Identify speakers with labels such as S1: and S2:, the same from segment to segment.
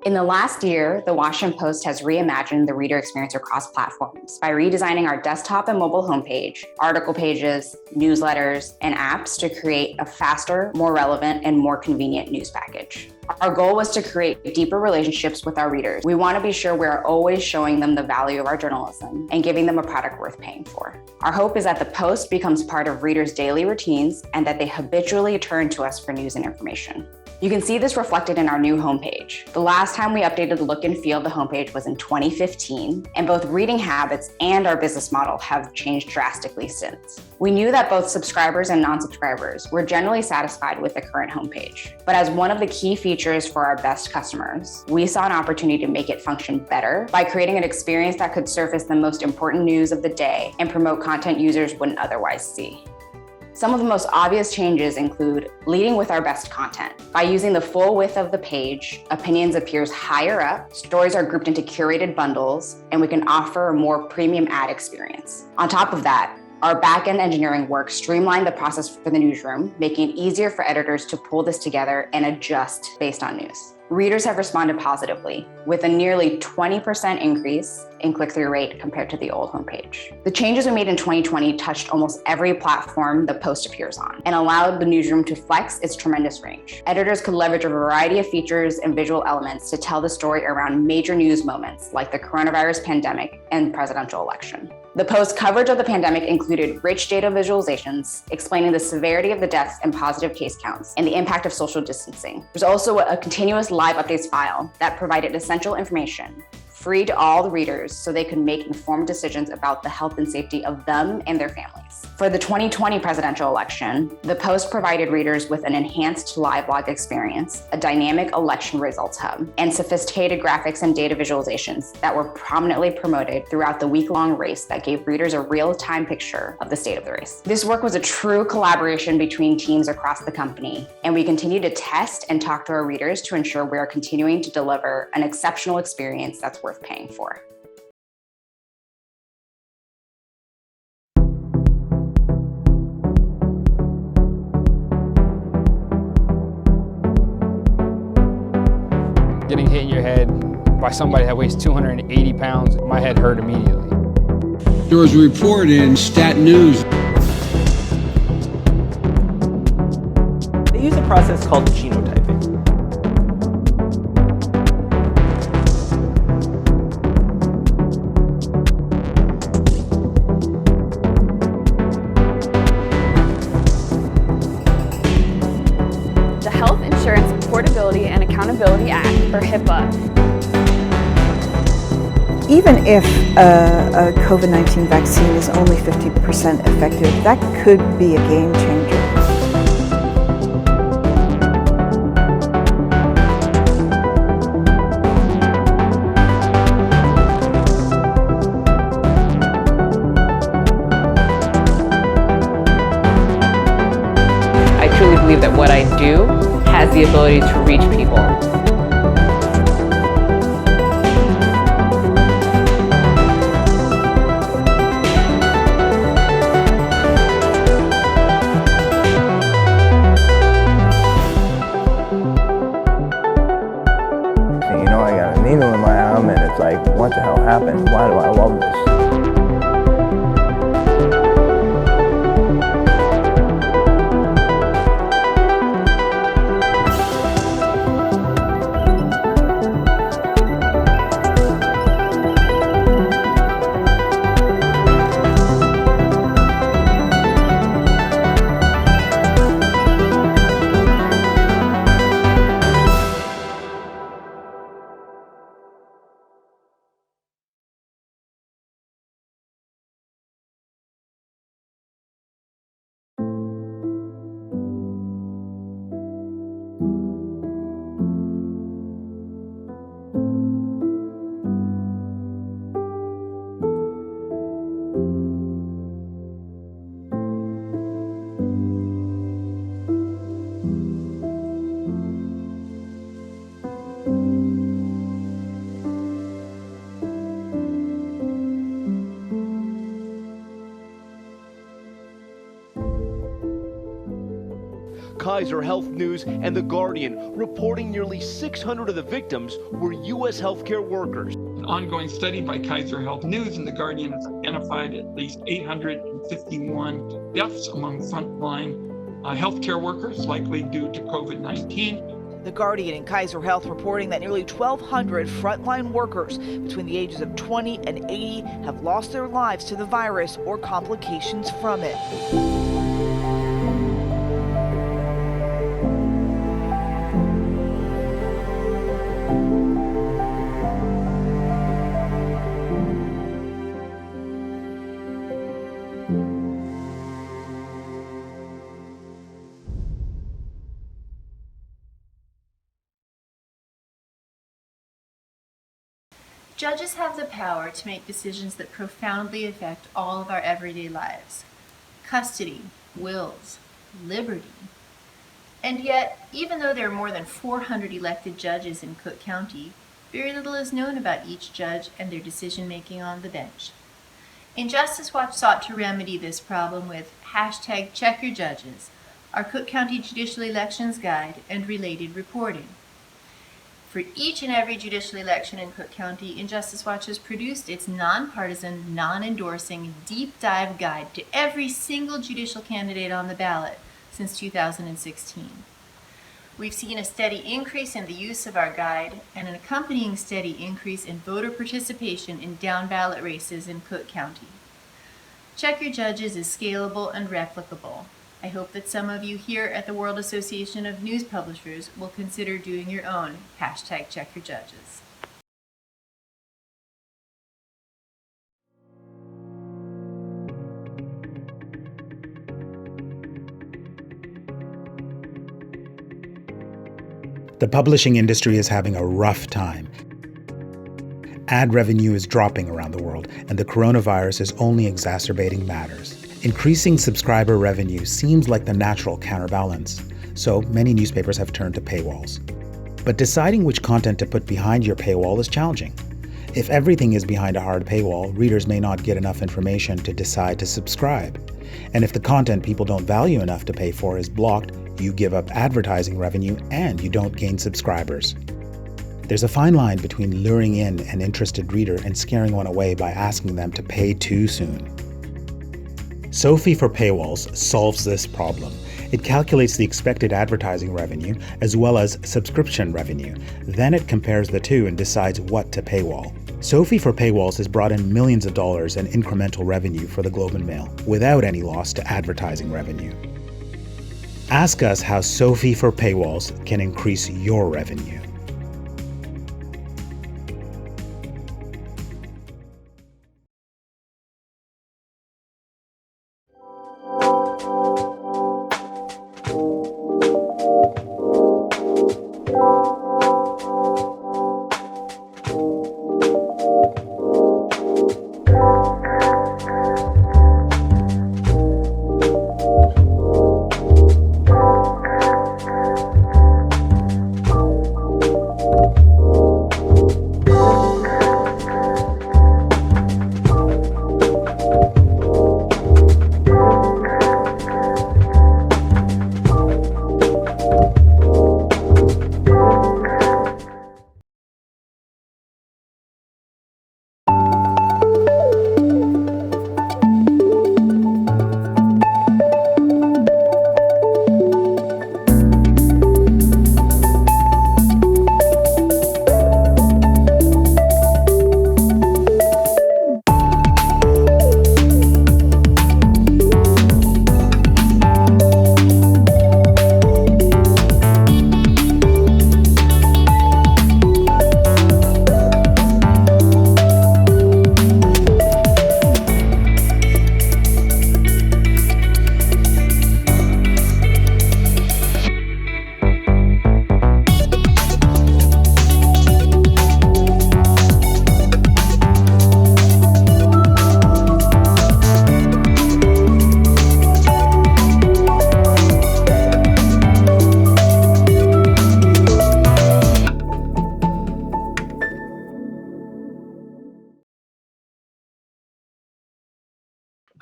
S1: In the last year, the Washington Post has reimagined the reader experience across platforms by redesigning our desktop and mobile homepage, article pages, newsletters, and apps to create a faster, more relevant, and more convenient news package. Our goal was to create deeper relationships with our readers. We want to be sure we're always showing them the value of our journalism and giving them a product worth paying for. Our hope is that the Post becomes part of readers' daily routines and that they habitually turn to us for news and information. You can see this reflected in our new homepage. The last time we updated the look and feel of the homepage was in 2015, and both reading habits and our business model have changed drastically since. We knew that both subscribers and non-subscribers were generally satisfied with the current homepage. But as one of the key features for our best customers, we saw an opportunity to make it function better by creating an experience that could surface the most important news of the day and promote content users wouldn't otherwise see. Some of the most obvious changes include leading with our best content. By using the full width of the page, opinions appears higher up, stories are grouped into curated bundles, and we can offer a more premium ad experience. On top of that, our back-end engineering work streamlined the process for the newsroom, making it easier for editors to pull this together and adjust based on news. Readers have responded positively, with a nearly 20% increase in click-through rate compared to the old homepage. The changes we made in 2020 touched almost every platform the Post appears on and allowed the newsroom to flex its tremendous range. Editors could leverage a variety of features and visual elements to tell the story around major news moments like the coronavirus pandemic and presidential election. The Post coverage of the pandemic included rich data visualizations explaining the severity of the deaths and positive case counts and the impact of social distancing. There's also a continuous live updates file that provided essential information free to all the readers so they could make informed decisions about the health and safety of them and their families. For the 2020 presidential election, the Post provided readers with an enhanced live blog experience, a dynamic election results hub, and sophisticated graphics and data visualizations that were prominently promoted throughout the week-long race that gave readers a real-time picture of the state of the race. This work was a true collaboration between teams across the company, and we continue to test and talk to our readers to ensure we are continuing to deliver an exceptional experience that's worth paying for.
S2: Getting hit in your head by somebody that weighs 280 pounds, my head hurt immediately.
S3: There was a report in Stat News.
S4: They use a process called genotyping.
S5: The Health Insurance Portability and Accountability Act, or HIPAA.
S6: Even if a COVID-19 vaccine is only 50% effective, that could be a game changer.
S7: I truly believe that what I do has the ability to reach people.
S8: You know, I got a needle in my arm and it's like, what the hell happened? Why do I love this?
S9: Kaiser Health News and The Guardian, reporting nearly 600 of the victims were U.S. healthcare workers.
S10: An ongoing study by Kaiser Health News and The Guardian has identified at least 851 deaths among frontline healthcare workers, likely due to COVID-19.
S11: The Guardian and Kaiser Health reporting that nearly 1,200 frontline workers between the ages of 20 and 80 have lost their lives to the virus or complications from it.
S12: Judges have the power to make decisions that profoundly affect all of our everyday lives. Custody, wills, liberty. And yet, even though there are more than 400 elected judges in Cook County, very little is known about each judge and their decision-making on the bench. Injustice Watch sought to remedy this problem with #CheckYourJudges, our Cook County Judicial Elections Guide, and related reporting. For each and every judicial election in Cook County, Injustice Watch has produced its nonpartisan, non-endorsing, deep dive guide to every single judicial candidate on the ballot since 2016. We've seen a steady increase in the use of our guide and an accompanying steady increase in voter participation in down-ballot races in Cook County. Check Your Judges is scalable and replicable. I hope that some of you here at the World Association of News Publishers will consider doing your own #CheckYourJudges.
S13: The publishing industry is having a rough time. Ad revenue is dropping around the world, and the coronavirus is only exacerbating matters. Increasing subscriber revenue seems like the natural counterbalance, so many newspapers have turned to paywalls. But deciding which content to put behind your paywall is challenging. If everything is behind a hard paywall, readers may not get enough information to decide to subscribe. And if the content people don't value enough to pay for is blocked, you give up advertising revenue and you don't gain subscribers. There's a fine line between luring in an interested reader and scaring one away by asking them to pay too soon. Sophie for Paywalls solves this problem. It calculates the expected advertising revenue as well as subscription revenue. Then it compares the two and decides what to paywall. Sophie for Paywalls has brought in millions of dollars in incremental revenue for the Globe and Mail without any loss to advertising revenue. Ask us how Sophie for Paywalls can increase your revenue.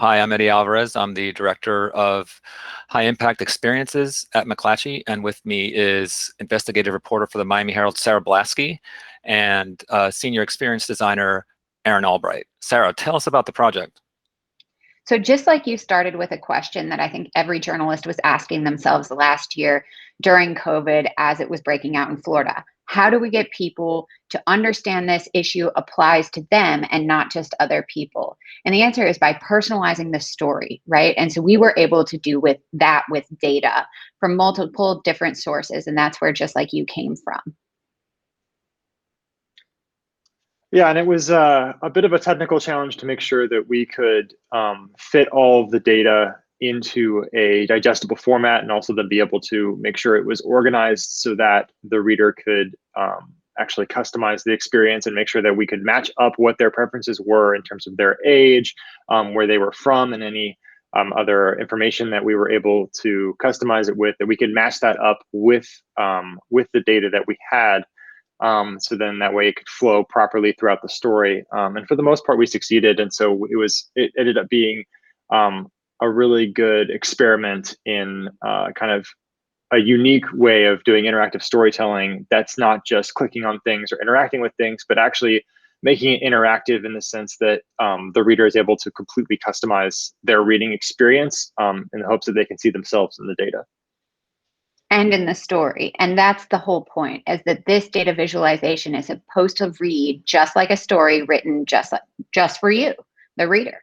S14: Hi, I'm Eddie Alvarez. I'm the Director of High Impact Experiences at McClatchy, and with me is investigative reporter for the Miami Herald, Sarah Blasky, and Senior Experience Designer, Aaron Albright. Sarah, tell us about the project.
S1: So just like you started with a question that I think every journalist was asking themselves last year during COVID as it was breaking out in Florida, how do we get people to understand this issue applies to them and not just other people? And the answer is by personalizing the story, right? And so we were able to do with that with data from multiple different sources. And that's where Just Like You came from.
S15: Yeah, and it was a bit of a technical challenge to make sure that we could fit all of the data into a digestible format and also then be able to make sure it was organized so that the reader could actually customize the experience and make sure that we could match up what their preferences were in terms of their age, where they were from, and any other information that we were able to customize it with, that we could match that up with the data that we had. So then that way it could flow properly throughout the story. And for the most part, we succeeded. And so it ended up being a really good experiment in kind of a unique way of doing interactive storytelling that's not just clicking on things or interacting with things, but actually making it interactive in the sense that the reader is able to completely customize their reading experience in the hopes that they can see themselves in the data.
S1: And in the story. And that's the whole point, is that this data visualization is supposed to read just like a story written just for you, the reader.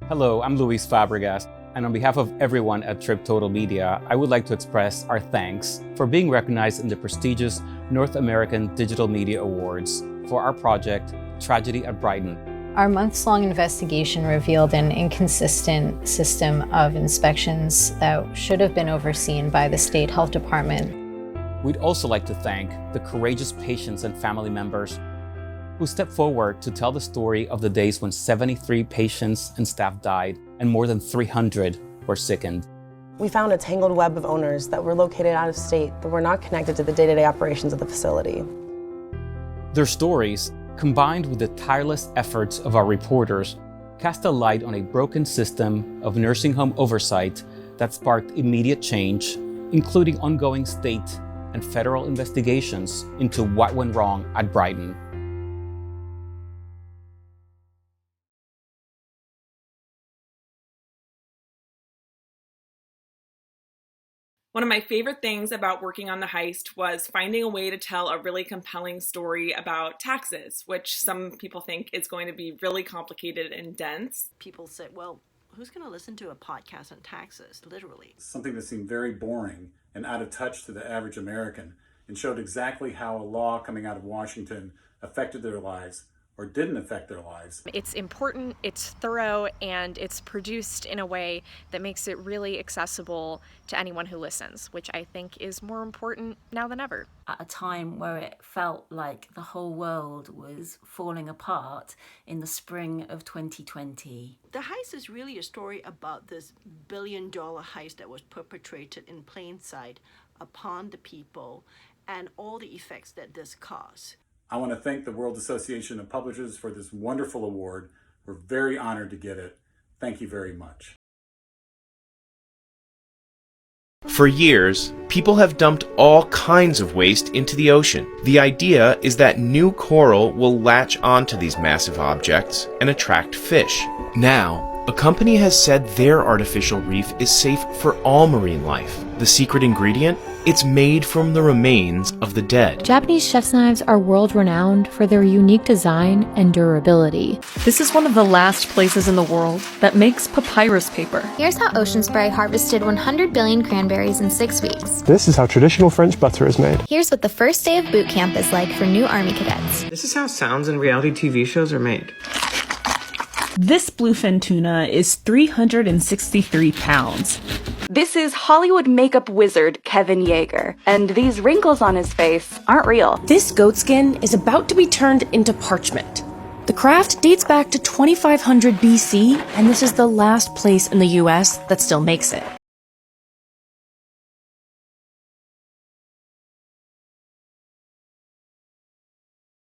S2: Hello, I'm Luis Fabregas, and on behalf of everyone at Trip Total Media, I would like to express our thanks for being recognized in the prestigious North American Digital Media Awards for our project, Tragedy at Brighton.
S16: Our months-long investigation revealed an inconsistent system of inspections that should have been overseen by the State Health Department.
S2: We'd also like to thank the courageous patients and family members who stepped forward to tell the story of the days when 73 patients and staff died and more than 300 were sickened.
S17: We found a tangled web of owners that were located out of state but were not connected to the day-to-day operations of the facility.
S2: Their stories, combined with the tireless efforts of our reporters, cast a light on a broken system of nursing home oversight that sparked immediate change, including ongoing state and federal investigations into what went wrong at Brighton.
S5: One of my favorite things about working on the heist was finding a way to tell a really compelling story about taxes, which some people think is going to be really complicated and dense.
S18: People say, well, who's going to listen to a podcast on taxes, literally?
S19: Something that seemed very boring and out of touch to the average American, and showed exactly how a law coming out of Washington affected their lives or didn't affect their lives.
S20: It's important, it's thorough, and it's produced in a way that makes it really accessible to anyone who listens, which I think is more important now than ever.
S18: At a time where it felt like the whole world was falling apart in the spring of 2020.
S21: The heist is really a story about this billion-dollar heist that was perpetrated in plain sight upon the people and all the effects that this caused.
S19: I want to thank the World Association of Publishers for this wonderful award. We're very honored to get it. Thank you very much.
S3: For years, people have dumped all kinds of waste into the ocean. The idea is that new coral will latch onto these massive objects and attract fish. Now, a company has said their artificial reef is safe for all marine life. The secret ingredient? It's made from the remains of the dead.
S22: Japanese chef's knives are world-renowned for their unique design and durability.
S23: This is one of the last places in the world that makes papyrus paper.
S24: Here's how Ocean Spray harvested 100 billion cranberries in 6 weeks.
S25: This is how traditional French butter is made.
S24: Here's what the first day of boot camp is like for new Army cadets.
S26: This is how sounds in reality TV shows are made.
S27: This bluefin tuna is 363 pounds.
S28: This is Hollywood makeup wizard Kevin Yeager, and these wrinkles on his face aren't real.
S29: This goat skin is about to be turned into parchment. The craft dates back to 2500 BC, and this is the last place in the US that still makes it.